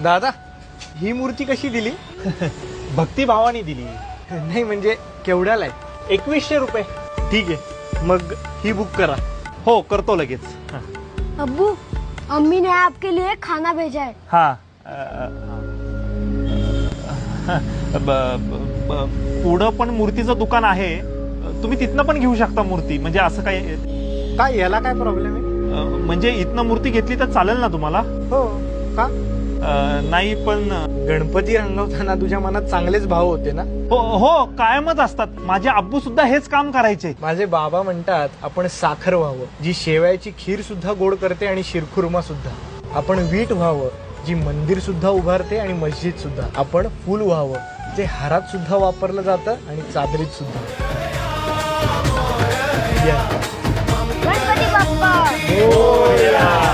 दादा ही मूर्ती कशी दिली? भक्तिभावाने दिली. नाही म्हणजे केवढ्याला आहे? 2100 रुपये. ठीक आहे, मग ही बुक करा. हो करतो लगेच. अब्बू, अम्मी ने आपके लिए खाना भेजा है. हा पुढं पण मूर्तीचं दुकान आहे, तुम्ही तिथनं पण घेऊ शकता मूर्ती. म्हणजे असं काही काय याला काय प्रॉब्लेम आहे? म्हणजे इथनं मूर्ती घेतली तर चालेल ना तुम्हाला? हो का? नाही पण गणपती रंगवताना तुझ्या मनात चांगलेच भाव होते ना? हो कायमच असतात. माझे आब्बू सुद्धा हेच काम करायचे. माझे बाबा म्हणतात आपण साखर व्हावं, जी शेवयाची खीर सुद्धा गोड करते आणि शिरखुर्मा सुद्धा. आपण वीट व्हावं, जी मंदिर सुद्धा उभारते आणि मस्जिद सुद्धा. आपण फुल व्हावं, जे हारात सुद्धा वापरलं जातं आणि चादरीत सुद्धा. गणपती बाप्पा. मोरया.